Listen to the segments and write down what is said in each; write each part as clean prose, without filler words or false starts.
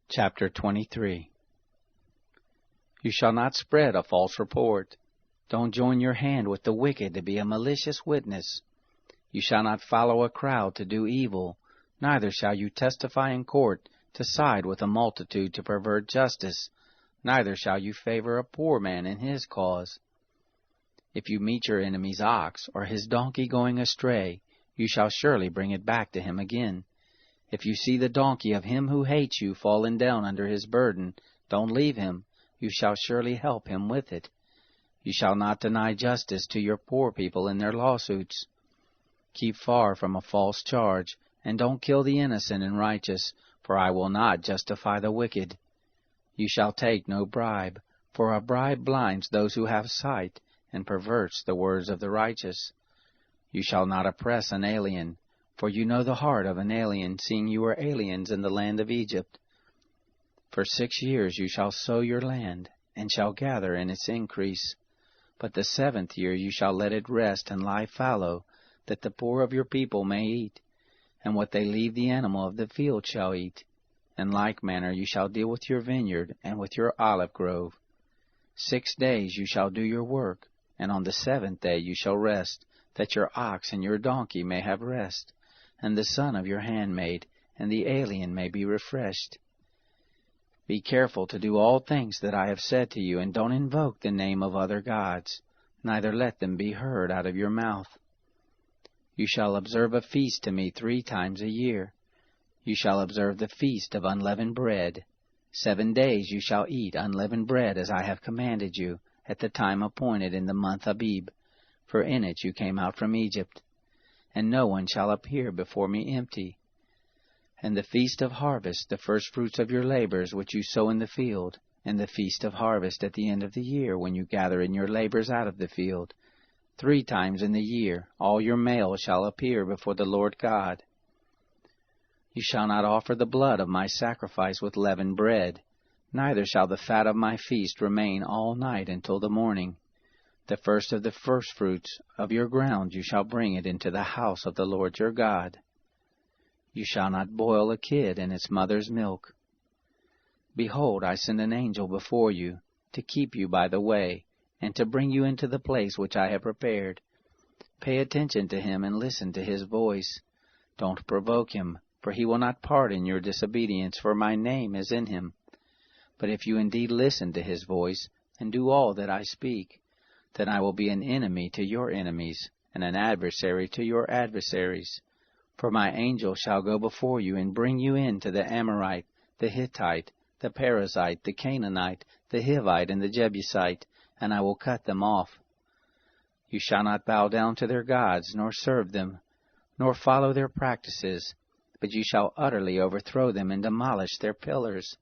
Chapter 23. You shall not spread a false report. Don't join your hand with the wicked to be a malicious witness. You shall not follow a crowd to do evil, neither shall you testify in court to side with a multitude to pervert justice, neither shall you favor a poor man in his cause. If you meet your enemy's ox or his donkey going astray, you shall surely bring it back to him again. If you see the donkey of him who hates you fallen down under his burden, don't leave him. You shall surely help him with it. You shall not deny justice to your poor people in their lawsuits. Keep far from a false charge, and don't kill the innocent and righteous, for I will not justify the wicked. You shall take no bribe, for a bribe blinds those who have sight, and perverts the words of the righteous. You shall not oppress an alien, for you know the heart of an alien, seeing you were aliens in the land of Egypt. For 6 years you shall sow your land, and shall gather in its increase. But the 7th year you shall let it rest and lie fallow, that the poor of your people may eat, and what they leave the animal of the field shall eat. In like manner you shall deal with your vineyard and with your olive grove. 6 days you shall do your work, and on the 7th day you shall rest, that your ox and your donkey may have rest, and the son of your handmaid, and the alien may be refreshed. Be careful to do all things that I have said to you, and don't invoke the name of other gods, neither let them be heard out of your mouth. You shall observe a feast to me 3 times a year. You shall observe the feast of unleavened bread. 7 days you shall eat unleavened bread as I have commanded you, at the time appointed in the month Abib, for in it you came out from Egypt. And no one shall appear before me empty. And the feast of harvest, the firstfruits of your labors which you sow in the field, and the feast of harvest at the end of the year, when you gather in your labors out of the field. 3 times in the year all your males shall appear before the Lord God. You shall not offer the blood of my sacrifice with leavened bread, neither shall the fat of my feast remain all night until the morning. The first of the firstfruits of your ground you shall bring it into the house of the Lord your God. You shall not boil a kid in its mother's milk. Behold, I send an angel before you, to keep you by the way, and to bring you into the place which I have prepared. Pay attention to him and listen to his voice. Don't provoke him, for he will not pardon your disobedience, for my name is in him. But if you indeed listen to his voice, and do all that I speak, then I will be an enemy to your enemies, and an adversary to your adversaries. For my angel shall go before you, and bring you in to the Amorite, the Hittite, the Perizzite, the Canaanite, the Hivite, and the Jebusite, and I will cut them off. You shall not bow down to their gods, nor serve them, nor follow their practices, but you shall utterly overthrow them and demolish their pillars.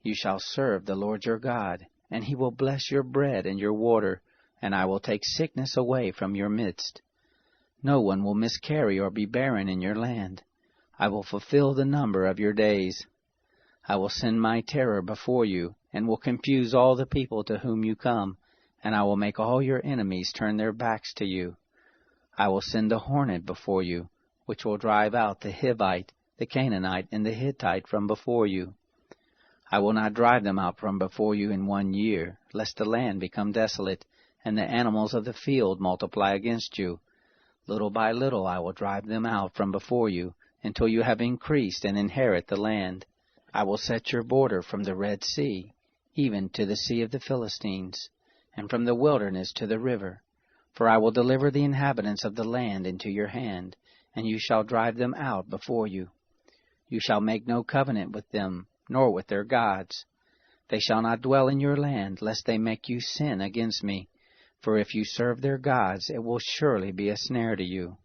You shall serve the Lord your God, and he will bless your bread and your water, and I will take sickness away from your midst. No one will miscarry or be barren in your land. I will fulfill the number of your days. I will send my terror before you, and will confuse all the people to whom you come, and I will make all your enemies turn their backs to you. I will send a hornet before you, which will drive out the Hivite, the Canaanite, and the Hittite from before you. I will not drive them out from before you in 1 year, lest the land become desolate, and the animals of the field multiply against you. Little by little I will drive them out from before you, until you have increased and inherit the land. I will set your border from the Red Sea, even to the sea of the Philistines, and from the wilderness to the river. For I will deliver the inhabitants of the land into your hand, and you shall drive them out before you. You shall make no covenant with them, nor with their gods. They shall not dwell in your land, lest they make you sin against me. For if you serve their gods, it will surely be a snare to you.